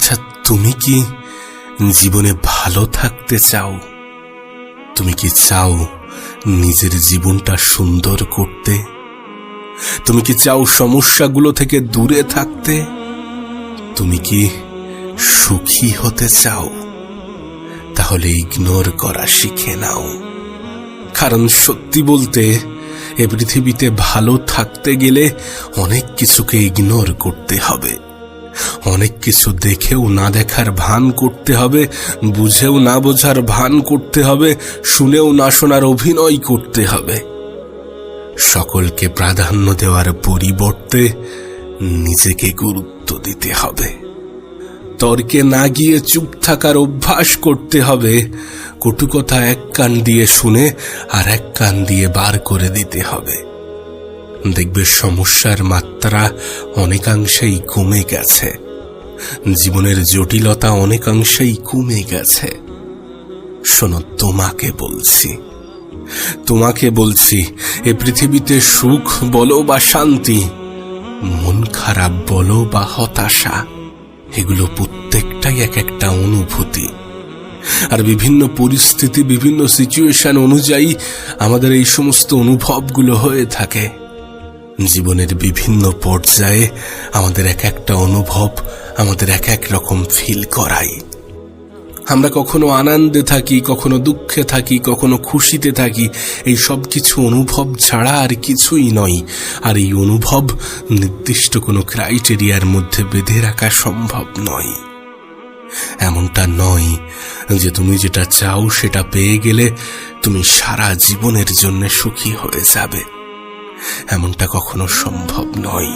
আচ্ছা, তুমি কি জীবনে ভালো থাকতে চাও? তুমি কি চাও নিজের জীবনটা সুন্দর করতে? তুমি কি চাও সমস্যাগুলো থেকে দূরে থাকতে? তুমি কি সুখী হতে চাও? তাহলে ইগনোর করা শিখে নাও। কারণ সত্যি বলতে, এ পৃথিবীতে ভালো থাকতে গেলে অনেক কিছুকে ইগনোর করতে হবে। অনেক কিছু দেখেও না দেখার ভান করতে হবে, বুঝেও না বোঝার ভান করতে হবে, শুনেও না শোনার অভিনয় করতে হবে। সকলকে প্রাধান্য দেওয়ার পরিবর্তে নিজেকে গুরুত্ব দিতে হবে। তর্কে না গিয়ে চুপ থাকার অভ্যাস করতে হবে। কটু কথা এক কান দিয়ে শুনে আর এক কান দিয়ে বার করে দিতে হবে। দেখবে সমস্যার মাত্রা অনেকাংশেই কমে গেছে, জীবনের জটিলতা অনেকাংশেই কমে গেছে। শোনো, তোমাকে বলছি, এ পৃথিবীতে সুখ বলো বা শান্তি, মন খারাপ বলো বা হতাশা, এগুলো প্রত্যেকটাই এক একটা অনুভূতি। আর বিভিন্ন পরিস্থিতি, বিভিন্ন সিচুয়েশন অনুযায়ী আমাদের এই সমস্ত অনুভবগুলো হয়ে থাকে। জীবনের বিভিন্ন পর্যায়ে আমাদের এক একটা অনুভব আমাদের এক এক রকম ফিল করায়। আমরা কখনো আনন্দে থাকি, কখনো দুঃখে থাকি, কখনো খুশিতে থাকি। এই সব কিছু অনুভব ছাড়া আর কিছুই নয়। আর এই অনুভব নির্দিষ্ট কোনো ক্রাইটেরিয়ার মধ্যে বেঁধে রাখা সম্ভব নয়। এমনটা নয় যে তুমি যেটা চাও সেটা পেয়ে গেলে তুমি সারা জীবনের জন্য সুখী হয়ে যাবে। এমনটা কখনো সম্ভব নয়।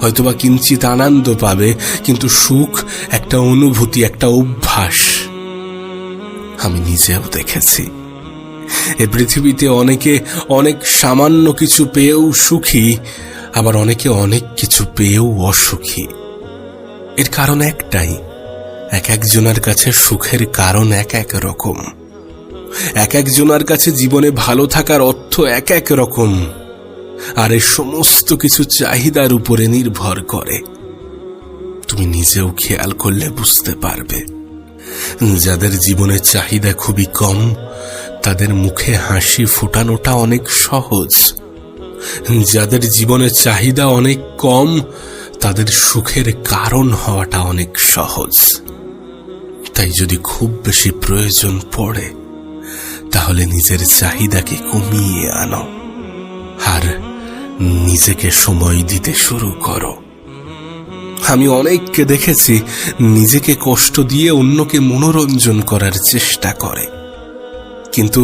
হয়তোবা কিঞ্চিত আনন্দ পাবে, কিন্তু সুখ একটা অনুভূতি, একটা অভ্যাস। আমি নিজেও দেখেছি এ পৃথিবীতে অনেকে অনেক সামান্য কিছু পেয়েও সুখী, আবার অনেকে অনেক কিছু পেয়েও অসুখী। এর কারণ একটাই, এক একজনের কাছে সুখের কারণ এক এক রকম। এক একজনের কাছে জীবনে ভালো থাকার অর্থ এক এক রকম। আর এই সমস্ত কিছু চাহিদার উপরে নির্ভর করে। তুমি নিজেও খেয়াল করলে বুঝতে পারবে, যাদের জীবনে চাহিদা খুবই কম, তাদের মুখে হাসি ফোটানোটা অনেক সহজ। যাদের জীবনে চাহিদা অনেক কম, তাদের সুখের কারণ হওয়াটা অনেক সহজ। তাই যদি খুব বেশি প্রয়োজন পড়ে, তাহলে নিজের চাহিদাকে কমিয়ে আনো আর নিজেকে সময় দিতে শুরু করো। আমি অনেককে দেখেছি নিজেকে কষ্ট দিয়ে অন্যকে মনোরঞ্জন করার চেষ্টা করে, কিন্তু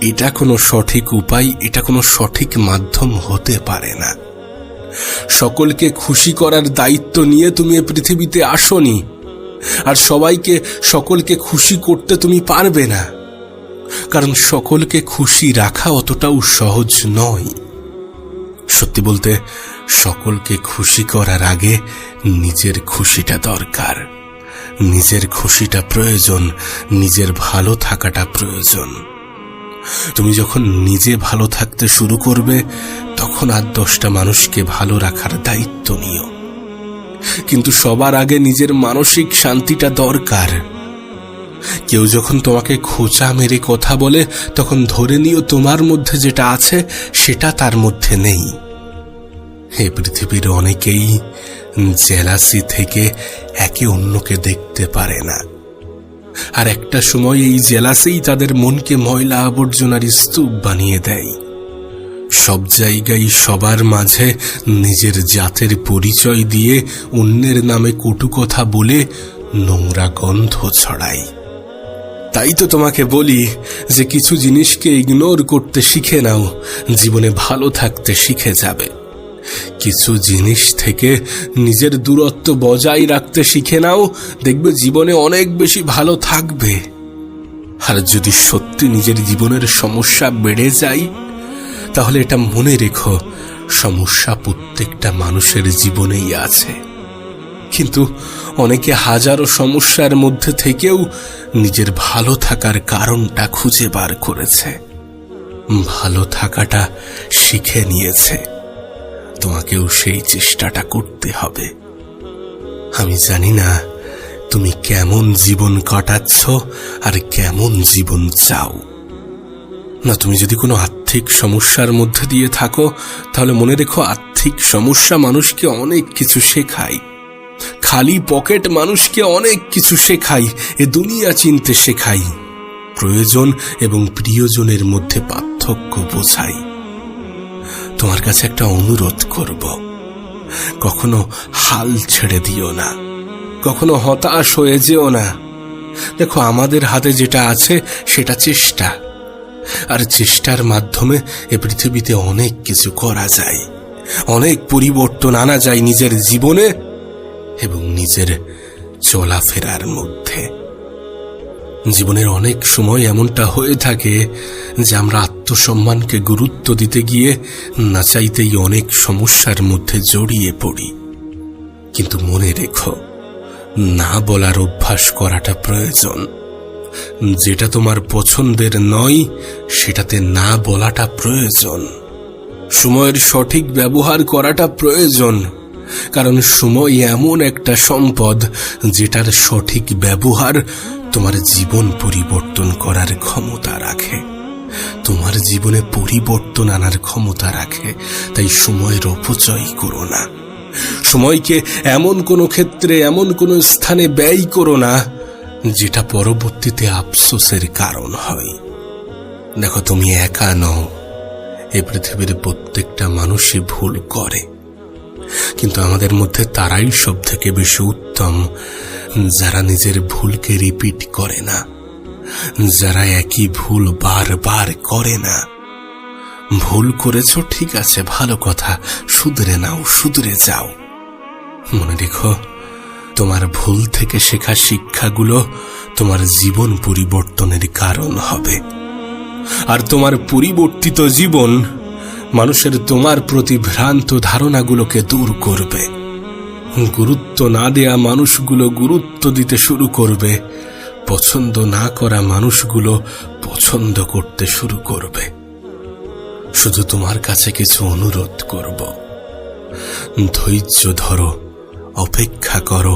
এটা কোনো সঠিক উপায়, এটা কোনো সঠিক মাধ্যম হতে পারে না। সকলকে খুশি করার দায়িত্ব নিয়ে তুমি এ পৃথিবীতে আসোনি, আর সকলকে খুশি করতে তুমি পারবে না। কারণ সকলকে খুশি রাখা অতটাও সহজ নয়। সত্যি বলতে, সকলকে খুশি করার আগে নিজের খুশিটা দরকার। নিজের খুশিটা প্রয়োজন, নিজের ভালো থাকাটা প্রয়োজন। তুমি যখন নিজে ভালো থাকতে শুরু করবে, তখন আর 10টা মানুষকে ভালো রাখার দায়িত্ব নিও। কিন্তু সবার আগে নিজের মানসিক শান্তিটা দরকার। কেউ যখন তোমাকে খোঁচা মেরে কথা বলে, তখন ধরে নিও তোমার মধ্যে যেটা আছে সেটা তার মধ্যে নেই। এই পৃথিবীর অনেকেই জেলাসি থেকে একে অন্যকে দেখতে পারে না, আর একটা সময় এই জেলাসিই তাদের মনকে ময়লা আবর্জনার স্তূপ বানিয়ে দেয়। সব জায়গায় সবার মাঝে নিজের জাতের পরিচয় দিয়ে অন্যের নামে কটু কথা বলে নোংরা গন্ধ ছড়ায়। তাই তো তোমাকে বলি যে কিছু জিনিসকে ইগনোর করতে শিখে নাও, জীবনে ভালো থাকতে শিখে যাবে। কিছু জিনিস থেকে নিজের দূরত্ব বজায় রাখতে শিখে নাও, দেখবে জীবনে অনেক বেশি ভালো থাকবে। আর যদি সত্যি নিজের জীবনের সমস্যা বেড়ে যায়, তাহলে এটা মনে রেখো, সমস্যা প্রত্যেকটা মানুষের জীবনেই আছে। কিন্তু অনেকে হাজারো সমস্যার মধ্যে থেকেও নিজের ভালো থাকার কারণটা খুঁজে বার করেছে, ভালো থাকাটা শিখে নিয়েছে। তোমাকেও সেই চেষ্টাটা করতে হবে। আমি জানি না তুমি কেমন জীবন কাটাচ্ছ আর কেমন জীবন চাও। না, তুমি যদি কোনো আর্থিক সমস্যার মধ্যে দিয়ে থাকো, তাহলে মনে রেখো, আর্থিক সমস্যা মানুষকে অনেক কিছু শেখায়। খালি পকেট মানুষকে অনেক কিছু শেখায়, এ দুনিয়া চিনতে শেখায়, প্রয়োজন এবং প্রিয়জনের মধ্যে পার্থক্য বোঝায়। তোমার কাছে একটা অনুরোধ করব, কখনো হাল ছেড়ে দিও না, কখনো হতাশ হয়ে যেও না। দেখো, আমাদের হাতে যেটা আছে সেটা চেষ্টা, আর চেষ্টার মাধ্যমে এ পৃথিবীতে অনেক কিছু করা যায়, অনেক পরিবর্তন আনা যায় নিজের জীবনে এবং নিজের চলাফেরার মধ্যে। জীবনের অনেক সময় এমনটা হয়ে থাকে যে আমরা আত্মসম্মানকে গুরুত্ব দিতে গিয়ে না চাইতেই অনেক সমস্যার মধ্যে জড়িয়ে পড়ি। কিন্তু মনে রেখো, না বলার অভ্যাস করাটা প্রয়োজন। যেটা তোমার পছন্দের নয় সেটাতে না বলাটা প্রয়োজন। সময়ের সঠিক ব্যবহার করাটা প্রয়োজন, কারণ সময় এমন একটা সম্পদ যেটার সঠিক ব্যবহার তোমার জীবন পরিবর্তন করার ক্ষমতা রাখে, তোমার জীবনে পরিবর্তন আনার ক্ষমতা রাখে। তাই সময়ের অপচয় করো না। সময়কে এমন কোনো ক্ষেত্রে, এমন কোনো স্থানে ব্যয় করো না যেটা পরবর্তীতে আফসোসের কারণ হয়। দেখো, তুমি একা নও। এই পৃথিবীর প্রত্যেকটা মানুষই ভুল করে, কিন্তু আমাদের মধ্যে তারাই সব থেকে বেশি উত্তম যারা নিজের ভুলকে রিপিট করে না, যারা একই ভুল বারবার করে না। ভুল করেছো, ঠিক আছে, ভালো কথা, শুধরে নাও, শুধরে যাও। মনে রেখো, তোমার ভুল থেকে শেখা শিক্ষাগুলো তোমার জীবন পরিবর্তনের কারণ হবে, আর তোমার পরিবর্তিত জীবন মানুষের তোমার প্রতি ভ্রান্ত ধারণাগুলোকে দূর করবে। গুরুত্ব না দেয়া মানুষগুলো গুরুত্ব দিতে শুরু করবে, পছন্দ না করা মানুষগুলো পছন্দ করতে শুরু করবে। শুধু তোমার কাছে কিছু অনুরোধ করব, ধৈর্য ধরো, অপেক্ষা করো,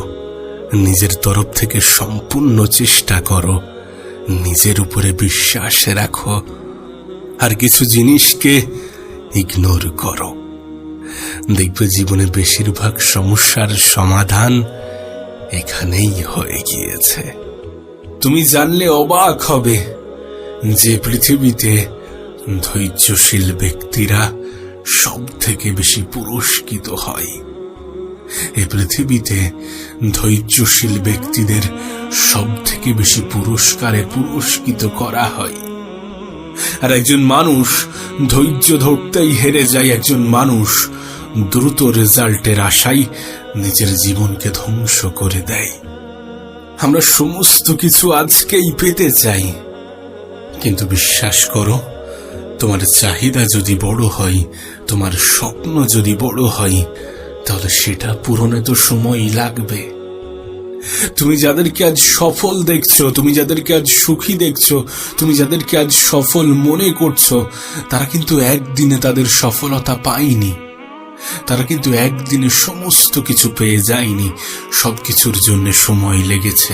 নিজের তরফ থেকে সম্পূর্ণ চেষ্টা করো, নিজের উপরে বিশ্বাস রাখো, আর কিছু জিনিসকে ইগনোর করো। দেখবে জীবনে বেশিরভাগ সমস্যার সমাধান এখানেই হয়ে গিয়েছে। তুমি জানলে অবাক হবে যে পৃথিবীতে ধৈর্যশীল ব্যক্তিরা সব থেকে বেশি পুরস্কৃত হয়। এই পৃথিবীতে ধৈর্যশীল ব্যক্তিদের সব থেকে বেশি পুরস্কারে পুরস্কৃত করা হয়। আর একজন মানুষ ধৈর্য ধরতেই হেরে যায়, একজন মানুষ দ্রুত রেজাল্টের আশায় নিজের জীবনকে ধ্বংস করে দেয়। আমরা সমস্ত কিছু আজকেই পেতে চাই, কিন্তু বিশ্বাস করো, তোমার চাহিদা যদি বড় হয়, তোমার স্বপ্ন যদি বড় হয়, তাহলে সেটা পূরণে তো সময়ই লাগবে। তুমি যাদেরকে আজ সফল দেখছো, তুমি যাদেরকে আজ সুখী দেখছো, তুমি যাদেরকে আজ সফল মনে করছো, তারা কিন্তু একদিনে তাদের সফলতা পায়নি। তারা কিন্তু একদিনে সমস্ত কিছু পেয়ে যায়নি। সবকিছুর জন্য সময় লেগেছে,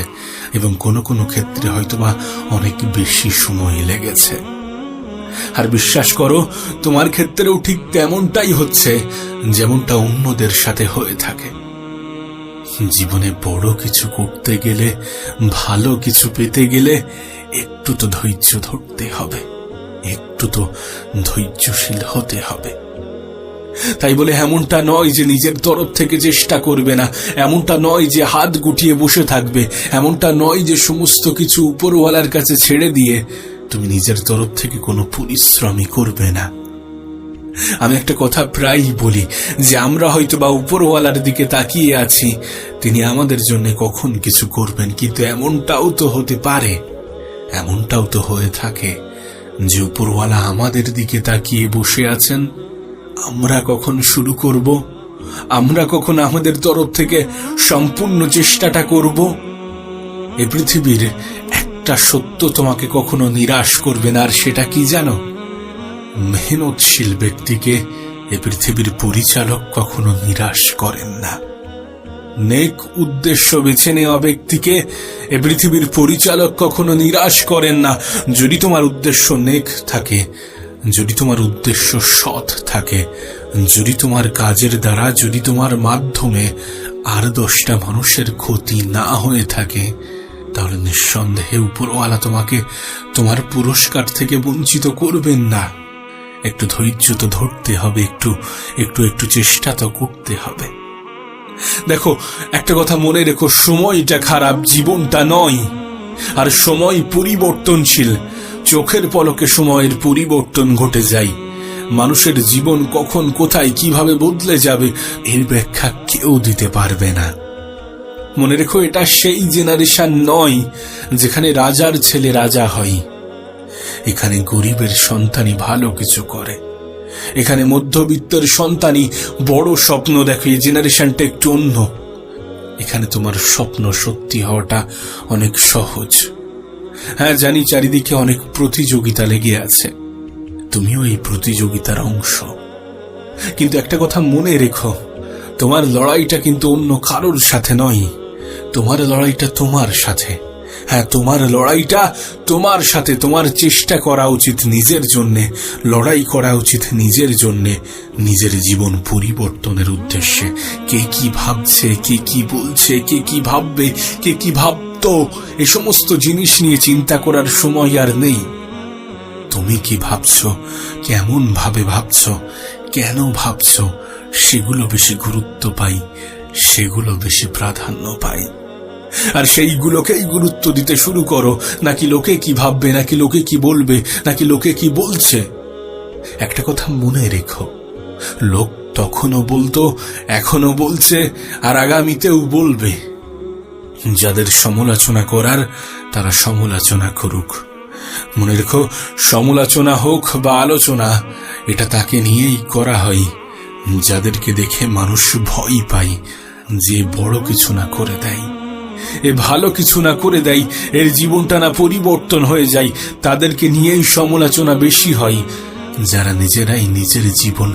এবং কোনো কোনো ক্ষেত্রে হয়তোবা অনেক বেশি সময় লেগেছে। আর বিশ্বাস করো, তোমার ক্ষেত্রেও ঠিক তেমনটাই হচ্ছে যেমনটা অন্যদের সাথে হয়ে থাকে। জীবনে বড় কিছু করতে গেলে, ভালো কিছু পেতে গেলে একটু তো ধৈর্য ধরতে হবে, একটু তো ধৈর্যশীল হতে হবে। তাই বলে এমনটা নয় যে নিজের তরফ থেকে চেষ্টা করবে না, এমনটা নয় যে হাত গুটিয়ে বসে থাকবে, এমনটা নয় যে সমস্ত কিছু উপরওয়ালার কাছে ছেড়ে দিয়ে তুমি নিজের তরফ থেকে কোনো পরিশ্রমই করবে না। আমি একটা কথা প্রায়ই বলি যে আমরা হয়তো বা উপরওয়ালার দিকে তাকিয়ে আছি, তিনি আমাদের জন্য কখন কিছু করবেন, কিন্তু এমনটাও তো হতে পারে, এমনটাও তো হয়ে থাকে যে উপরওয়ালা আমাদের দিকে তাকিয়ে বসে আছেন। আমরা কখন শুরু করব, আমরা কখন আমাদের তরফ থেকে সম্পূর্ণ চেষ্টাটা করব। এই পৃথিবীর একটা সত্য তোমাকে কখনো নিরাশ করবে না, আর সেটা কি জানো? মেহনতশীল ব্যক্তিকে এ পৃথিবীর পরিচালক কখনো নিরাশ করেন না। নেক উদ্দেশ্য বেছে নেওয়া ব্যক্তিকে এ পৃথিবীর পরিচালক কখনো নিরাশ করেন না। যদি তোমার উদ্দেশ্য নেক থাকে, যদি তোমার উদ্দেশ্য সৎ থাকে, যদি তোমার কাজের দ্বারা, যদি তোমার মাধ্যমে আর 10টা মানুষের ক্ষতি না হয়ে থাকে, তাহলে নিঃসন্দেহে উপরওয়ালা তোমাকে তোমার পুরস্কার থেকে বঞ্চিত করবেন না। একটু ধৈর্য তো ধরতে হবে, একটু চেষ্টা তো করতে হবে। দেখো, একটা কথা মনে রেখো, সময়টা খারাপ, জীবনটা নয়। আর সময় পরিবর্তনশীল, চোখের পলকে সময়ের পরিবর্তন ঘটে যায়। মানুষের জীবন কখন, কোথায়, কিভাবে বদলে যাবে এর ব্যাখ্যা কেউ দিতে পারবে না। মনে রেখো, এটা সেই জেনারেশন নয় যেখানে রাজার ছেলে রাজা হয়। এখানে গরিবের সন্তানই ভালো কিছু করে, এখানে মধ্যবিত্তের সন্তানই বড় স্বপ্ন দেখে। এই জেনারেশনটা একটু অন্য। এখানে তোমার স্বপ্ন সত্যি হওয়াটা অনেক সহজ। হ্যাঁ, জানি চারিদিকে অনেক প্রতিযোগিতা লেগে আছে, তুমিও এই প্রতিযোগিতার অংশ। কিন্তু একটা কথা মনে রেখো, তোমার লড়াইটা কিন্তু অন্য কারোর সাথে নয়, তোমার লড়াইটা তোমার সাথে। হ্যাঁ, তোমার লড়াইটা তোমার সাথে। তোমার চেষ্টা করা উচিত নিজের জন্যে, লড়াই করা উচিত নিজের জন্যে, নিজের জীবন পরিবর্তনের উদ্দেশ্যে। কে কি ভাবছে, কে কি বলছে, কে কি ভাববে, কে কি ভাবতো, এ সমস্ত জিনিস নিয়ে চিন্তা করার সময় আর নেই। তুমি কি ভাবছো, কেমন ভাবে ভাবছো, কেন ভাবছো, সেগুলো বেশি গুরুত্ব পাই, সেগুলো বেশি প্রাধান্য পাই। আর সেইগুলোকেই গুরুত্ব দিতে শুরু করো, নাকি লোকে কি ভাববে, নাকি লোকে কি বলবে, নাকি লোকে কি বলছে। একটা কথা মনে রেখো, লোক তখনও বলতো, এখনো বলছে, আর আগামীতেও বলবে। যাদের সমালোচনা করার তারা সমালোচনা করুক। মনে রেখো, সমালোচনা হোক বা আলোচনা, এটা তাকে নিয়েই করা হয় যাদেরকে দেখে মানুষ ভয় পায়, যে বড় কিছু না করে দেয়, এ ভালো কিছু না করে দেয়, এর জীবনটা না পরিবর্তন হয়ে যায়, তাদেরকে নিয়েই সমালোচনা বেশি হয়। যারা নিজেরাই নিজের জীবন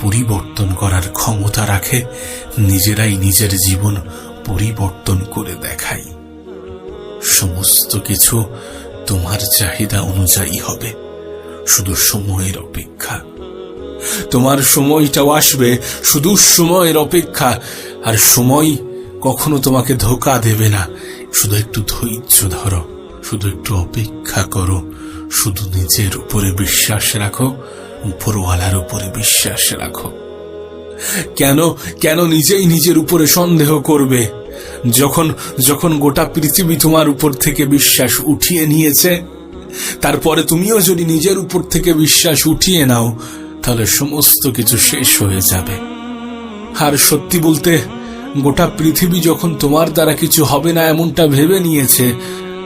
পরিবর্তন করার ক্ষমতা রাখে, নিজেরাই নিজের জীবন পরিবর্তন করে দেখায়। সমস্ত কিছু তোমার চাহিদা অনুযায়ী হবে, শুধু সময়ের অপেক্ষা। তোমার সময়টাও আসবে, শুধু সময়ের অপেক্ষা। আর সময় কখনো তোমাকে ধোঁকা দেবে না। শুধু একটু ধৈর্য ধরো, শুধু একটু অপেক্ষা করো, শুধু নিজের উপরে বিশ্বাস রাখো, উপরওয়ালার উপরে বিশ্বাস রাখো। কেন কেন নিজেই নিজের উপরে সন্দেহ করবে? যখন গোটা পৃথিবী তোমার উপর থেকে বিশ্বাস উঠিয়ে নিয়েছে, তারপরে তুমিও যদি নিজের উপর থেকে বিশ্বাস উঠিয়ে নাও, তাহলে সমস্ত কিছু শেষ হয়ে যাবে। আর সত্যি বলতে, গোটা পৃথিবী যখন তোমার দ্বারা কিছু হবে না এমনটা ভেবে নিয়েছে,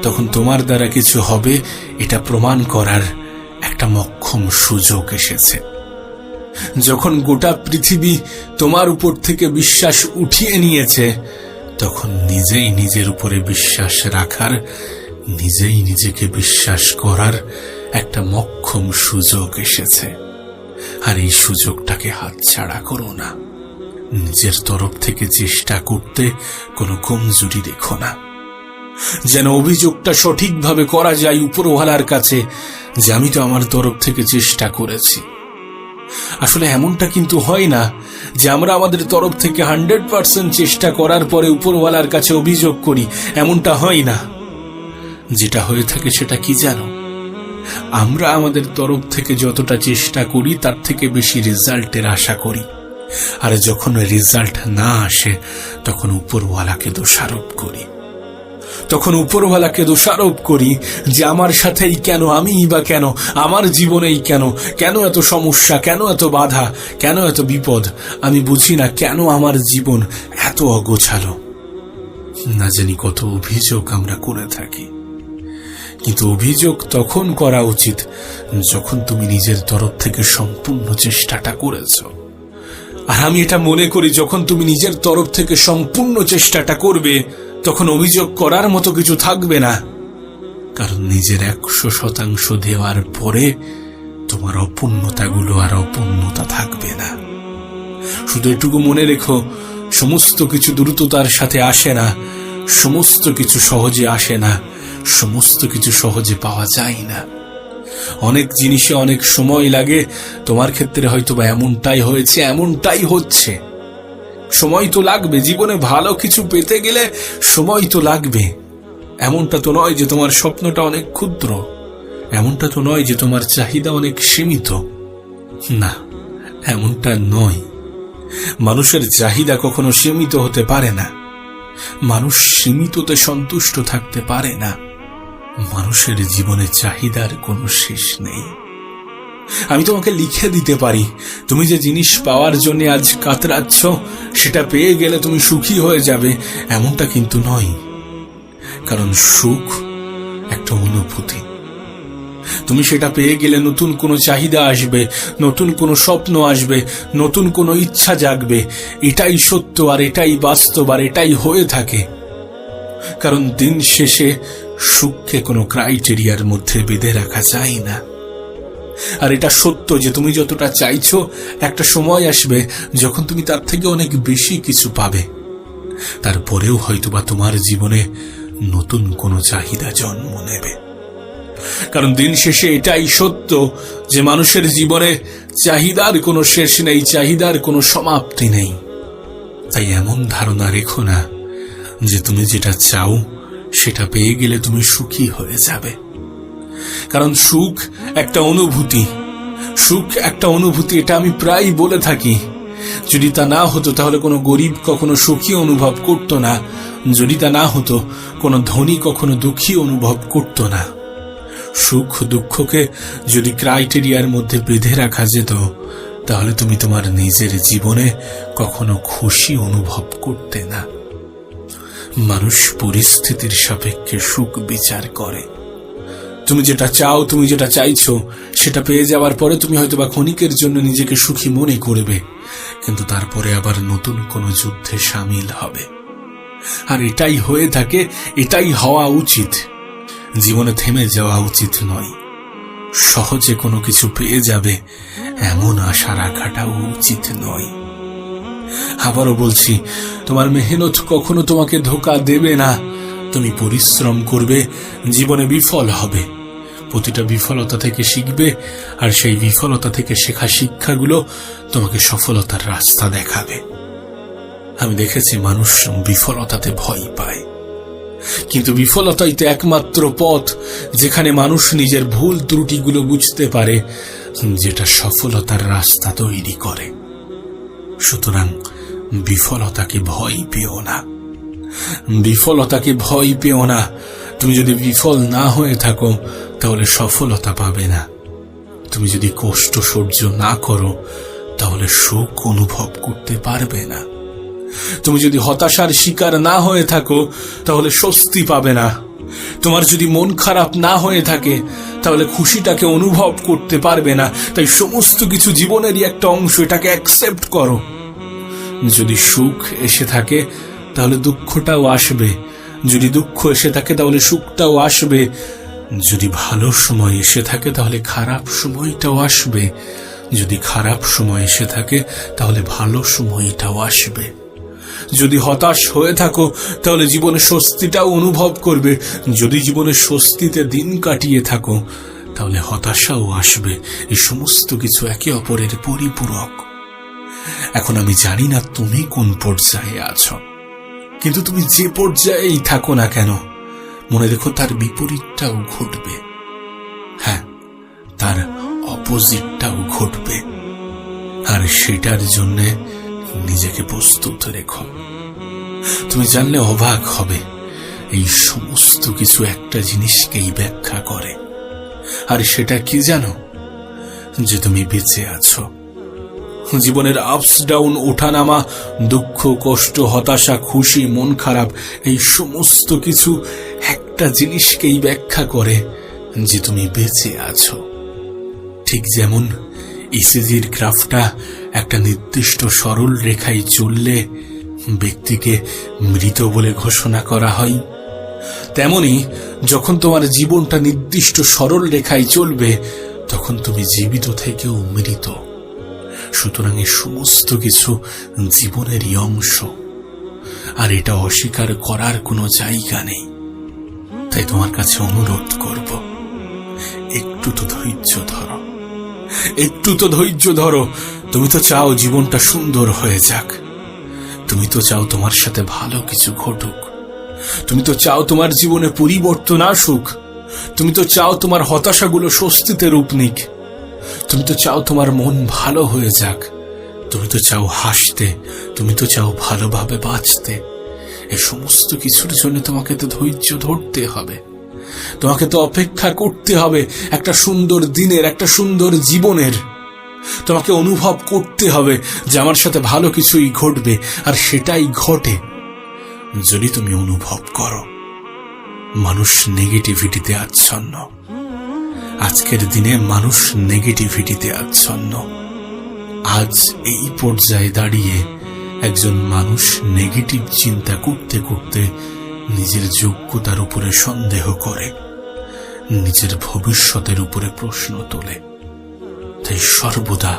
তখন তোমার দ্বারা কিছু হবে এটা প্রমাণ করার একটা মোক্ষম সুযোগ এসেছে। যখন গোটা পৃথিবী তোমার উপর থেকে বিশ্বাস উঠিয়ে নিয়েছে, তখন নিজেই নিজের উপরে বিশ্বাস রাখার, নিজেই নিজেকে বিশ্বাস করার একটা মোক্ষম সুযোগ এসেছে। আর এই সুযোগটাকে হাতছাড়া করো না। নিজের তরফ থেকে চেষ্টা করতে কোনো কমজোরি রেখো না, যেন অভিযোগটা সঠিকভাবে করা যায় উপরওয়ালার কাছে যে আমি তো আমার তরফ থেকে চেষ্টা করেছি। আসলে এমনটা কিন্তু হয় না যে আমরা আমাদের তরফ থেকে 100% চেষ্টা করার পরে উপরওয়ালার কাছে অভিযোগ করি, এমনটা হয় না। যেটা হয়ে থাকে সেটা কি জানো? আমরা আমাদের তরফ থেকে যতটা চেষ্টা করি তার থেকে বেশি রেজাল্টের আশা করি, আর যখন রেজাল্ট না আসে তখন উপরওয়ালাকে দোষারোপ করি যে আমার সাথেই কেন, আমিই বা কেন, আমার জীবনেই কেন, কেন এত সমস্যা, কেন এত বাধা, কেন এত বিপদ, আমি বুঝি না কেন আমার জীবন এত অগোছালো। না জানি কত অভিযোগ আমরা করে থাকি, কিন্তু অভিযোগ তখন করা উচিত যখন তুমি নিজের তরফ থেকে সম্পূর্ণ চেষ্টাটা করেছ। আর আমি এটা মনে করি, যখন তুমি নিজের তরফ থেকে সম্পূর্ণ চেষ্টাটা করবে, তখন অভিযোগ করার মতো কিছু থাকবে না। কারণ নিজের 100% দেওয়ার পরে তোমার অপূর্ণতাগুলো আর অপূর্ণতা থাকবে না। শুধু এটুকু মনে রেখো, সমস্ত কিছু দ্রুততার সাথে আসে না, সমস্ত কিছু সহজে আসে না, সমস্ত কিছু সহজে পাওয়া যায় না। অনেক জিনিসে অনেক সময় লাগে। তোমার ক্ষেত্রে হয়তো বা এমনটাই হয়েছে, এমনটাই হচ্ছে। সময় তো লাগবে, জীবনে ভালো কিছু পেতে গেলে সময় তো লাগবে। এমনটা তো নয় যে তোমার স্বপ্নটা অনেক ক্ষুদ্র, এমনটা তো নয় যে তোমার চাহিদা অনেক সীমিত। না, এমনটা নয়। মানুষের চাহিদা কখনো সীমিত হতে পারে না। মানুষ সীমিততে সন্তুষ্ট থাকতে পারে না। মানুষের জীবনে চাহিদার কোনো শেষ নেই। আমি তোমাকে লিখে দিতে পারি, তুমি যে জিনিস পাওয়ার জন্য আজ কাতরাচ্ছ, সেটা পেয়ে গেলে তুমি সুখী হয়ে যাবে, এমনটা কিন্তু নয়। কারণ সুখ একটা অনুভূতি। তুমি সেটা পেয়ে গেলে নতুন কোনো চাহিদা আসবে, নতুন কোনো স্বপ্ন আসবে, নতুন কোনো ইচ্ছা জাগবে। এটাই সত্য, আর এটাই বাস্তব, আর এটাই হয়ে থাকে। কারণ দিন শেষে সুখকে কোনো ক্রাইটেরিয়ার মধ্যে বেঁধে রাখা যায় না। আর এটা সত্য যে তুমি যতটা চাইছো, একটা সময় আসবে যখন তুমি তার থেকে অনেক বেশি কিছু পাবে। তারপরেও হয়তোবা তোমার জীবনে নতুন কোনো চাহিদা জন্ম নেবে। কারণ দিন শেষে এটাই সত্য যে মানুষের জীবনে চাহিদার কোনো শেষ নেই, চাহিদার কোনো সমাপ্তি নেই। তাই এমন ধারণা রেখো না যে তুমি যেটা চাও সেটা পেয়ে গেলে তুমি সুখী হয়ে যাবে। কারণ সুখ একটা অনুভূতি, সুখ একটা অনুভূতি, এটা আমি প্রায় বলে থাকি। যদি তা না হতো তাহলে কোনো গরিব কখনো সুখী অনুভব করত না, যদি তা না হতো কোনো ধনী কখনো দুঃখী অনুভব করত না। সুখ দুঃখকে যদি ক্রাইটেরিয়ার মধ্যে বেঁধে রাখা যেত, তাহলে তুমি তোমার নিজের জীবনে কখনো খুশি অনুভব করতে না। মানুষ পরিস্থিতির সাপেক্ষে সুখ বিচার করে। তুমি যেটা চাও, তুমি যেটা চাইছো, সেটা পেয়ে যাওয়ার পরে তুমি হয়তোবা ক্ষণিকের জন্য নিজেকে সুখী মনে করবে, কিন্তু তারপরে আবার নতুন কোনো যুদ্ধে সামিল হবে। আর এটাই হয়ে থাকে, এটাই হওয়া উচিত। জীবনে থেমে যাওয়া উচিত নয়। সহজে কোনো কিছু পেয়ে যাবে এমন আশা রাখাটাও উচিত নয়। আবারও বলছি, তোমার মেহনত কখনো তোমাকে ধোঁকা দেবে না। তুমি পরিশ্রম করবে, জীবনে বিফল হবে। প্রতিটা বিফলতা থেকে শিখবে, আর সেই বিফলতা থেকে শেখা শিক্ষাগুলো তোমাকে সফলতার রাস্তা দেখাবে। আমি দেখেছি মানুষ বিফলতাতে ভয় পায়, কিন্তু বিফলতাই তো একমাত্র পথ যেখানে মানুষ নিজের ভুল ত্রুটিগুলো বুঝতে পারে, যেটা সফলতার রাস্তা তৈরি করে। সুতরাং বিফলতাকে ভয় পেও না, বিফলতাকে ভয় পেও না। তুমি যদি বিফল না হয়ে থাকো তাহলে সফলতা পাবে না। তুমি যদি কষ্ট সহ্য না করো তাহলে সুখ অনুভব করতে পারবে না। তুমি যদি হতাশার শিকার না হয়ে থাকো তাহলে স্বস্তি পাবে না। তোমার যদি মন খারাপ না হয়ে থাকে তাহলে খুশিটাকে অনুভব করতে পারবে না। তাই সমস্ত কিছু জীবনেরই একটা অংশ, এটাকে অ্যাকসেপ্ট করো। যদি সুখ এসে থাকে তাহলে দুঃখটাও আসবে, যদি দুঃখ এসে থাকে তাহলে সুখটাও আসবে, যদি ভালো সময় এসে থাকে তাহলে খারাপ সময়টাও আসবে, যদি খারাপ সময় এসে থাকে তাহলে ভালো সময়টাও আসবে। যদি হতাশ হয়ে থাকো তাহলে জীবনে স্বস্তিটাও অনুভব করবে, যদি জীবনে স্বস্তিতে দিন কাটিয়ে থাকো তাহলে হতাশাও আসবে। এই সমস্ত কিছু একে অপরের পরিপূরক। এখন আমি জানি না তুমি কোন পর্যায়ে আছো, কিন্তু তুমি যে পর্যায়েই থাকো না কেন, মনে রেখো তার বিপরীতটাও ঘটবে। হ্যাঁ, তার অপোজিটটাও ঘটবে, আর সেটার জন্য নিজেকে প্রস্তুত রেখো। তুমি জানলে অবাক হবে, এই সমস্ত কিছু একটা জিনিসকেই ব্যাখ্যা করে, আর সেটা কি জানো? যে তুমি বেঁচে আছো। জীবনের আপস ডাউন, ওঠানামা, দুঃখ, কষ্ট, হতাশা, খুশি, মন খারাপ, এই সমস্ত কিছু একটা জিনিসকেই ব্যাখ্যা করে, যে তুমি বেঁচে আছো। ঠিক যেমন ইসিজির গ্রাফটা একটা নির্দিষ্ট সরল রেখায় চললে ব্যক্তিকে মৃত বলে ঘোষণা করা হয়, তেমনি যখন তোমার জীবনটা নির্দিষ্ট সরল রেখায় চলবে তখন তুমি জীবিত থেকেও মৃত। সুতরাং এই সমস্ত কিছু জীবনেরই অংশ। আর এটা অস্বীকার করার কোনো জায়গা নেই। তাই তোমার কাছে অনুরোধ করব, একটু তো ধৈর্য ধরো, একটু তো ধৈর্য ধরো। তুমি তো চাও জীবনটা সুন্দর হয়ে যাক, তুমি তো চাও তোমার সাথে ভালো কিছু ঘটুক, তুমি তো চাও তোমার জীবনে পরিবর্তন আসুক, তুমি তো চাও তোমার হতাশাগুলো স্বস্তিতে রূপ নিক, তুমি তো চাও তোমার মন ভালো হয়ে যাক, তুমি তো চাও হাসতে, তুমি তো চাও ভালোভাবে বাঁচতে। এই সমস্ত কিছুর জন্য তোমাকে তো ধৈর্য ধরতে হবে, তোমাকে তো অপেক্ষা করতে হবে একটা সুন্দর দিনের, একটা সুন্দর জীবনের। তোমাকে অনুভব করতে হবে যে আমার সাথে ভালো কিছুই ঘটবে, আর সেটাই ঘটে যদি তুমি অনুভব করো। মানুষ নেগেটিভিটিতে আচ্ছন্ন, আজকের দিনে মানুষ নেগেটিভিটিতে আচ্ছন্ন। আজ এই পর্যায়ে দাঁড়িয়ে একজন মানুষ নেগেটিভ চিন্তা করতে করতে নিজের যোগ্যতার উপরে সন্দেহ করে, নিজের ভবিষ্যতের উপরে প্রশ্ন তোলে। তাই সর্বদা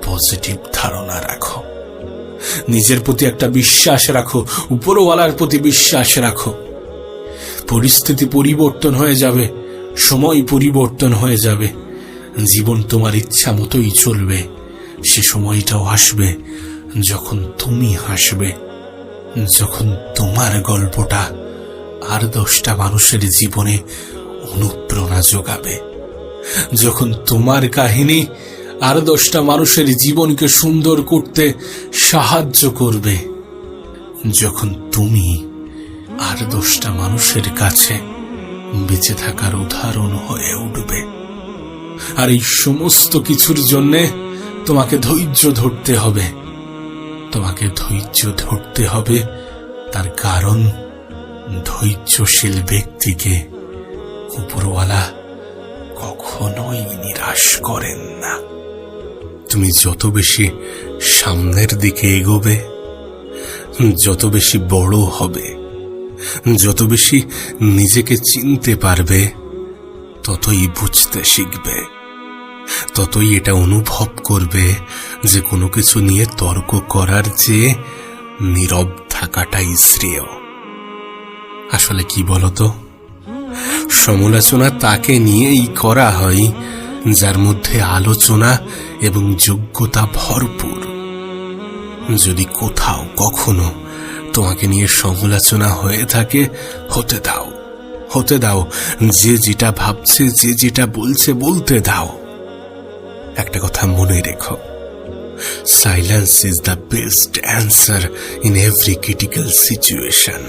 পজিটিভ ধারণা রাখো, নিজের প্রতি একটা বিশ্বাস রাখো, উপরওয়ালার প্রতি বিশ্বাস রাখো। পরিস্থিতি পরিবর্তন হয়ে যাবে, সময় পরিবর্তন হয়ে যাবে, জীবন তোমার ইচ্ছা মতোই চলবে। সে সময়টাও আসবে যখন তুমি হাসবে, যখন তোমার গল্পটা আর 10টা মানুষের জীবনে অনুপ্রেরণা যোগাবে, যখন তোমার কাহিনী আর 10টা মানুষের জীবনকে সুন্দর করতে সাহায্য করবে, যখন তুমি আর 10টা মানুষের কাছে বেঁচে থাকার উদাহরণ হয়ে উঠবে। আর এই সমস্ত কিছুর জন্যে তোমাকে ধৈর্য ধরতে হবে, তোমাকে ধৈর্য ধরতে হবে। তার কারণ ধৈর্যশীল ব্যক্তিকে উপরওয়ালা কখনোই নিরাশ করেন না। তুমি যত বেশি সামনের দিকে এগোবে, যত বেশি বড় হবে, যত বেশি নিজেকে চিনতে পারবে, ততই বুঝতে শিখবে, ততই এটা অনুভব করবে যে কোনো কিছু নিয়ে তর্ক করার চেয়ে নীরব থাকাটাই শ্রেয়। আসলে কি বলতো, সমালোচনা তাকে নিয়েই করা হয় যার মধ্যে আলোচনা এবং যোগ্যতা ভরপুর। যদি কোথাও কখনো তোমাকে নিয়ে সমালোচনা হয়ে থাকে, হতে দাও, হতে দাও। যে যেটা ভাবছে, যে যেটা বলছে, বলতে দাও। একটা কথা মনে রেখো, silence is the best answer in every critical situation.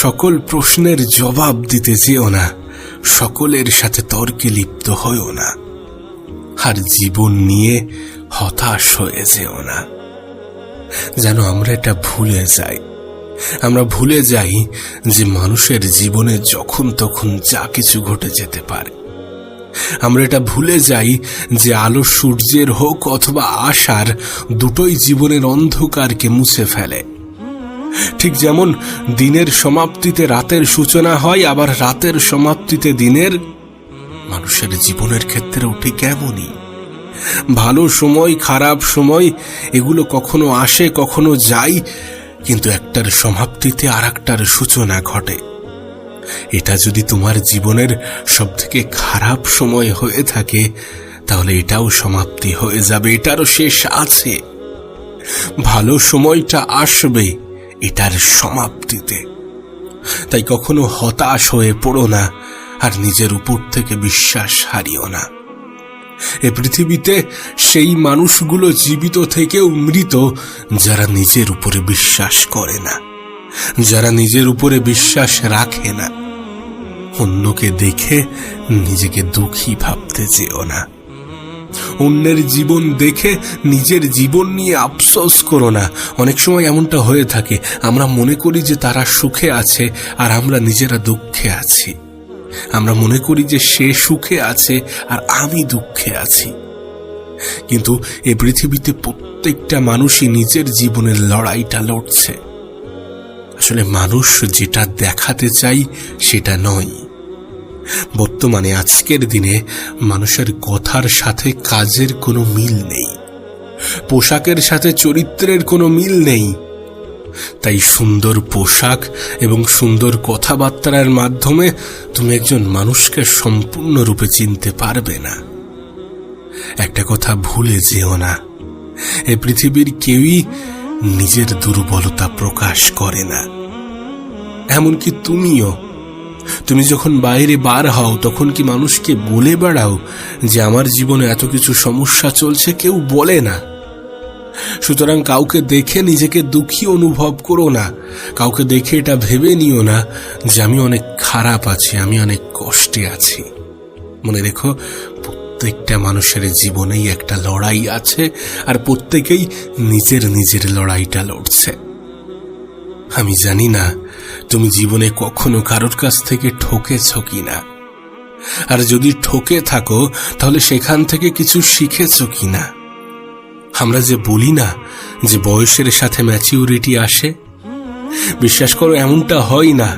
সকল প্রশ্নের জবাব দিতে যেও না, সকলের সাথে তর্কে লিপ্ত হয়েও না, আর জীবন নিয়ে হতাশ হয়ে যেও না। যেন আমরা এটা ভুলে যাই, আমরা ভুলে যাই যে মানুষের জীবনে যখন তখন যা কিছু ঘটে যেতে পারে। আমরা এটা ভুলে যাই যে আলো সূর্যের হোক অথবা আশার, দুটোই জীবনের অন্ধকারকে মুছে ফেলে। ঠিক যেমন দিনের সমাপ্তিতে রাতের সূচনা হয়, আবার রাতের সমাপ্তিতে দিনের, মানুষের জীবনের ক্ষেত্রেও ঠিক এমনই। ভালো সময়, খারাপ সময়, এগুলো কখনো আসে, কখনো যায়, কিন্তু একটার সমাপ্তিতে আর একটার সূচনা ঘটে। এটা যদি তোমার জীবনের সবথেকে খারাপ সময় হয়ে থাকে, তাহলে এটাও সমাপ্তি হয়ে যাবে, এটারও শেষ আছে। ভালো সময়টা আসবে এটার সমাপ্তিতে। তাই কখনো হতাশ হয়ে পড়ো না, আর নিজের উপর থেকে বিশ্বাস হারিও না। এ পৃথিবীতে সেই মানুষগুলো জীবিত থেকেও মৃত যারা নিজের উপরে বিশ্বাস করে না, যারা নিজের উপরে বিশ্বাস রাখে না। অন্যকে দেখে নিজেকে দুঃখী ভাবতে যেও না, অন্যের জীবন দেখে নিজের জীবন নিয়ে আফসোস করো না। অনেক সময় এমনটা হয়ে থাকে, আমরা মনে করি যে তারা সুখে আছে আর আমরা নিজেরা দুঃখে আছি। আমরা মনে করি যে সে সুখে আছে আর আমি দুঃখে আছি। কিন্তু এ পৃথিবীতে প্রত্যেকটা মানুষই নিজের জীবনের লড়াইটা লড়ছে। আসলে মানুষ যেটা দেখাতে চাই সেটা নয়। বর্তমানে আজকের দিনে মানুষের কথার সাথে কাজের কোনো মিল নেই, পোশাকের সাথে চরিত্রের কোনো মিল নেই। তাই সুন্দর পোশাক এবং সুন্দর কথাবার্তার মাধ্যমে তুমি একজন মানুষকে সম্পূর্ণরূপে চিনতে পারবে না। একটা কথা ভুলে যেও না, এই পৃথিবীর কেউই নিজের দুর্বলতা প্রকাশ করে না, এমনকি তুমিও। তুমি যখন বাইরে বার হও তখন কি মানুষকে বলে বেড়াও যে আমার জীবনে এত কিছু সমস্যা চলছে? কেউ বলে না। সুতরাং কাউকে দেখে নিজেকে দুঃখী অনুভব করো না, কাউকে দেখে এটা ভেবে নিও না যে আমি অনেক খারাপ আছি, আমি অনেক কষ্টে আছি। মনে রেখো, প্রত্যেকটা মানুষের জীবনেই একটা লড়াই আছে, আর প্রত্যেকেই নিজের নিজের লড়াইটা লড়ছে। আমি জানি না তুমি জীবনে কখনো কারোর কাছ থেকে ঠকেছ কিনা, আর যদি ঠকে থাকো তাহলে সেখান থেকে কিছু শিখেছ কিনা। আমরা যে বলি না যে বয়সের সাথে ম্যাচিউরিটি আসে, বিশ্বাস করো এমনটা হয় না।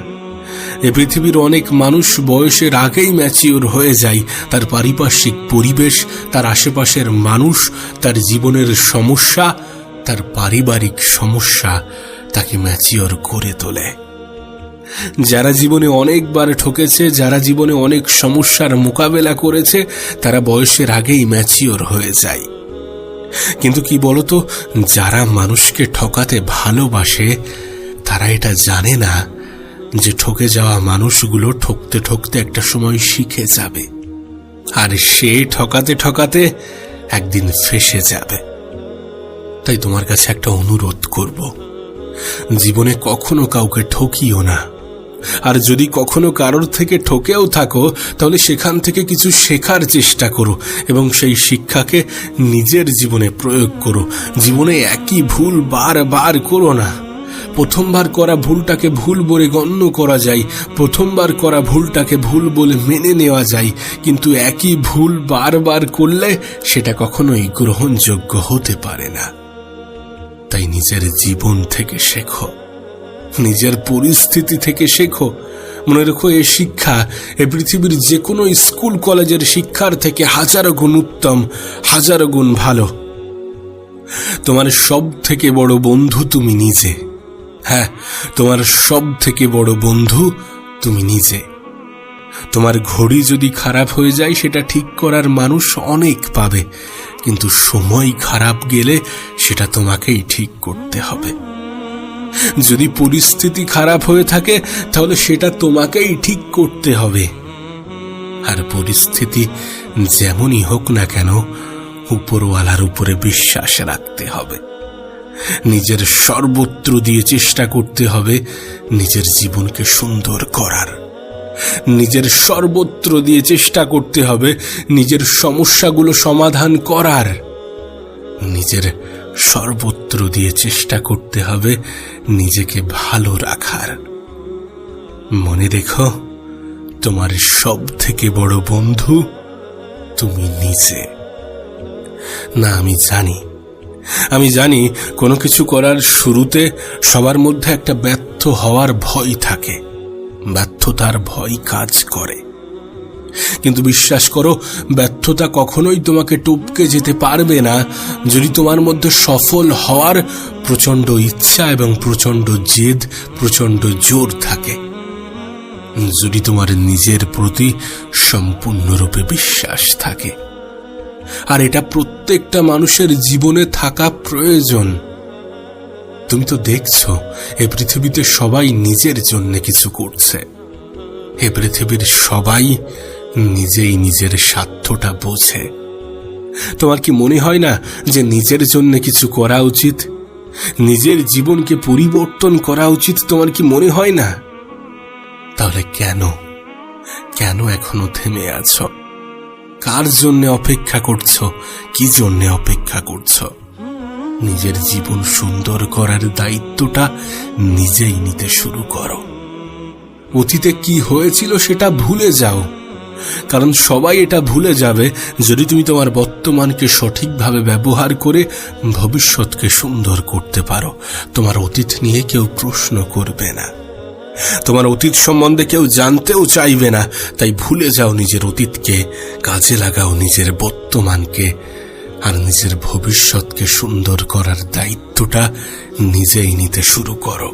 এ পৃথিবীর অনেক মানুষ বয়সের আগেই ম্যাচিউর হয়ে যায়। তার পারিপার্শ্বিক পরিবেশ, তার আশেপাশের মানুষ, তার জীবনের সমস্যা, তার পারিবারিক সমস্যা তাকে ম্যাচিওর করে তোলে। যারা জীবনে অনেকবার ঠকেছে, যারা জীবনে অনেক সমস্যার মোকাবেলা করেছে, তারা বয়সের আগেই ম্যাচিওর হয়ে যায়। কিন্তু কি বলতো, যারা মানুষকে ঠকাতে ভালোবাসে তারা এটা জানে না যে ঠকে যাওয়া মানুষগুলো ঠকতে ঠকতে একটা সময় শিখে যাবে, আর সে ঠকাতে ঠকাতে একদিন ফেঁসে যাবে। তাই তোমার কাছে একটা অনুরোধ করব, জীবনে কখনো কাউকে ঠকিও না। আর যদি কখনো কারোর থেকে ঠকেও থাকো তাহলে সেখান থেকে কিছু শেখার চেষ্টা করো এবং সেই শিক্ষাকে নিজের জীবনে প্রয়োগ করো। জীবনে একই ভুল বারবার করো না। প্রথমবার করা ভুলটাকে ভুল বলে গণ্য করা যায়, প্রথমবার করা ভুলটাকে ভুল বলে মেনে নেওয়া যায়, কিন্তু একই ভুল বারবার করলে সেটা কখনোই গ্রহণযোগ্য হতে পারে না। তাই নিজের জীবন থেকে শেখো, নিজের পরিস্থিতি থেকে শেখো। মনে রেখো, এই শিক্ষা এ পৃথিবীর যে কোনো স্কুল কলেজের শিক্ষার থেকে হাজারো গুণ উত্তম, হাজারো গুণ ভালো। তোমার সব থেকে বড় বন্ধু তুমি নিজে। হ্যাঁ, তোমার সব থেকে বড় বন্ধু তুমি নিজে। তোমার ঘড়ি যদি খারাপ হয়ে যায় সেটা ঠিক করার মানুষ অনেক পাবে, কিন্তু সময় খারাপ গেলে সেটা তোমাকেই ঠিক করতে হবে। যদি পরিস্থিতি খারাপ হয়ে থাকে তাহলে সেটা তোমাকেই ঠিক করতে হবে। আর পরিস্থিতি যেমনই হোক না কেন, উপরওয়ালার উপরে বিশ্বাস রাখতে হবে। নিজের সর্বত্র দিয়ে চেষ্টা করতে হবে নিজের জীবনকে সুন্দর করার। নিজের সর্বত্র দিয়ে চেষ্টা করতে হবে নিজের সমস্যাগুলো সমাধান করার। নিজের সর্বত্র দিয়ে চেষ্টা করতে হবে নিজেকে ভালো রাখার। মনে রেখো, তোমার সব থেকে বড় বন্ধু তুমি নিজে। না, আমি জানি কোনো কিছু করার শুরুতে সবার মধ্যে একটা ব্যর্থ হওয়ার ভয় থাকে, ব্যর্থতার ভয় কাজ করে। কিন্তু বিশ্বাস করো, ব্যর্থতা কখনোই তোমাকে টপকে যেতে পারবে না যদি তোমার মধ্যে সফল হওয়ার প্রচন্ড ইচ্ছা এবং প্রচন্ড জেদ, প্রচন্ড জোর থাকে। যদি তোমার নিজের প্রতি সম্পূর্ণরূপে বিশ্বাস থাকে। আর এটা প্রত্যেকটা মানুষের জীবনে থাকা প্রয়োজন। তুমি তো দেখছো, এ পৃথিবীতে সবাই নিজের জন্য কিছু করছে। এ পৃথিবীর সবাই নিজেই নিজের স্বার্থটা বোঝে। তোমার কি মনে হয় না যে নিজের জন্য কিছু করা উচিত? নিজের জীবনকে পরিবর্তন করা উচিত? তোমার কি মনে হয় না? তাহলে কেন এখনো থেমে আছো? কার জন্য অপেক্ষা করছো? কি জন্য অপেক্ষা করছো? নিজের জীবন সুন্দর করার দায়িত্বটা নিজেই নিতে শুরু করো। অতীতে কি হয়েছিল সেটা ভুলে যাও, কারণ সবাই এটা ভুলে যাবে যদি তুমি তোমার বর্তমানকে সঠিকভাবে ব্যবহার করে ভবিষ্যৎকে সুন্দর করতে পারো। তোমার অতীত নিয়ে কেউ প্রশ্ন করবে না, তোমার অতীত সম্বন্ধে কেউ জানতেও চাইবে না। তাই ভুলে যাও নিজের অতীতকে, কাজে লাগাও নিজের বর্তমানকে, আর নিজের ভবিষ্যৎকে সুন্দর করার দায়িত্বটা নিজেই নিতে শুরু করো,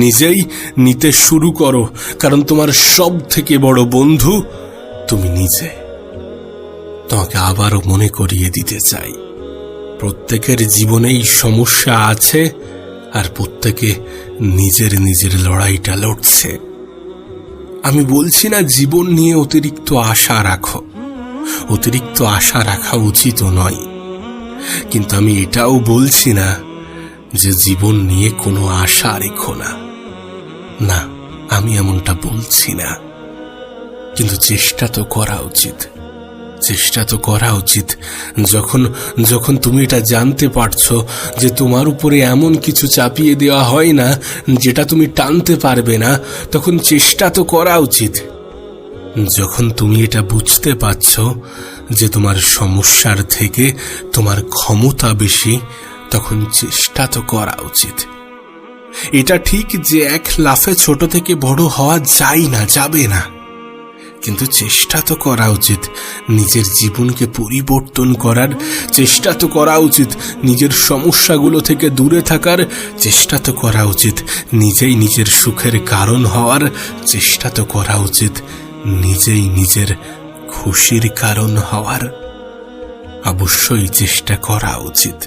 নিজেই নিতে শুরু করো, কারণ তোমার সব থেকে বড় বন্ধু তুমি নিজে। তোমাকে আবারও মনে করিয়ে দিতে চাই, প্রত্যেকের জীবনেই সমস্যা আছে, আর প্রত্যেকে নিজের নিজের লড়াইটা লড়ছে। আমি বলছি না জীবন নিয়ে অতিরিক্ত আশা রাখো, অতিরিক্ত আশা রাখা উচিত নয়, কিন্তু আমি এটাও বলছি না যে জীবন নিয়ে কোনো আশা রেখো না। না, আমি এমনটা বলছি না, কিন্তু চেষ্টা তো করা উচিত, চেষ্টা তো করা উচিত। যখন যখন তুমি এটা জানতে পারছো যে তোমার উপরে এমন কিছু চাপিয়ে দেওয়া হয় না যেটা তুমি টানতে পারবে না, তখন চেষ্টা তো করা উচিত। যখন তুমি এটা বুঝতে পারছো যে তোমার সমস্যার থেকে তোমার ক্ষমতা বেশি, তখন চেষ্টা তো করা উচিত। এটা ঠিক যে এক লাফে ছোট থেকে বড় হওয়া যায় না, যাবে না, কিন্তু চেষ্টা তো করা উচিত। নিজের জীবনকে পরিবর্তন করার চেষ্টা তো করা উচিত, নিজের সমস্যাগুলো থেকে দূরে থাকার চেষ্টা তো করা উচিত, নিজেই নিজের সুখের কারণ হওয়ার চেষ্টা তো করা উচিত, নিজেই নিজের খুশির কারণ হওয়ার অবশ্যই চেষ্টা করা উচিত,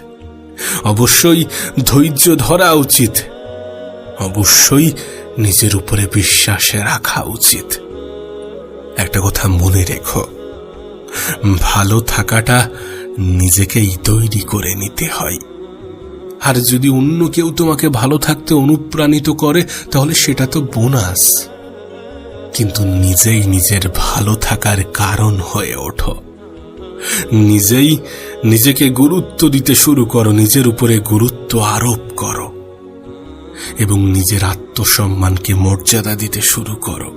অবশ্যই ধৈর্য ধরা উচিত, অবশ্যই নিজের উপরে বিশ্বাস রাখা উচিত। একটা কথা মনে রেখো, ভালো থাকাটা নিজেকেই তৈরি করে নিতে হয়। আর যদি অন্য কেউ তোমাকে ভালো থাকতে অনুপ্রাণিত করে তাহলে সেটা তো বোনাস, কিন্তু নিজেই নিজের ভালো থাকার কারণ হয়ে ওঠো। নিজেই নিজেকে গুরুত্ব দিতে শুরু করো, নিজের উপরে গুরুত্ব আরোপ করো এবং নিজের আত্মসম্মানকে মর্যাদা দিতে শুরু করো।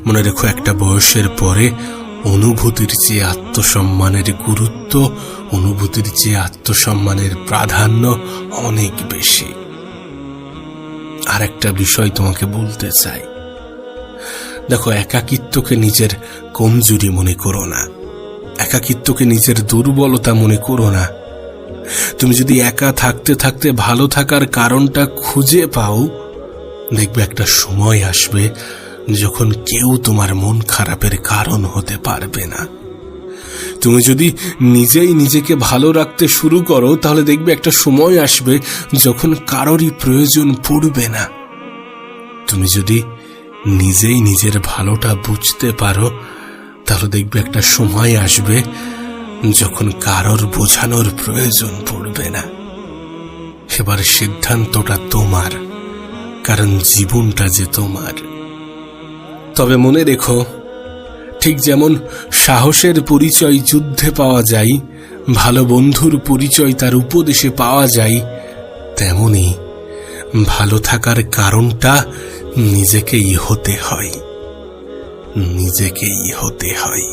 মনে রেখো, একটা বয়সের পরে অনুভূতির চেয়ে আত্মসম্মানের গুরুত্ব, অনুভূতির চেয়ে আত্মসম্মানের প্রাধান্য অনেক বেশি। আর একটা বিষয় তোমাকে বলতে চাই, দেখো, একাকিত্বকে নিজের কমজোরি মনে করো না, একাকিত্বকে নিজের দুর্বলতা মনে করো না। তুমি যদি একা থাকতে থাকতে ভালো থাকার কারণটা খুঁজে পাও, দেখবে একটা সময় আসবে যখন কেউ তোমার মন খারাপের কারণ হতে পারবে না। তুমি যদি নিজেই নিজেকে ভালো রাখতে শুরু করো, তাহলে দেখবে একটা সময় আসবে যখন কারোরই প্রয়োজন পড়বে না। তুমি যদি নিজেই নিজের ভালোটা বুঝতে পারো, তাহলে দেখবে একটা সময় আসবে যখন কারোর বোঝানোর প্রয়োজন পড়বে না। এবার সিদ্ধান্তটা তোমার, কারণ জীবনটা যে তোমার। তবে মনে রেখো, ঠিক যেমন সাহসের পরিচয় যুদ্ধে পাওয়া যায়, ভালো বন্ধুর পরিচয় তার উপদেশে পাওয়া যায়, তেমনি ভালো থাকার কারণটা নিজেকেই হতে হয়, নিজেকেই হতে হয়।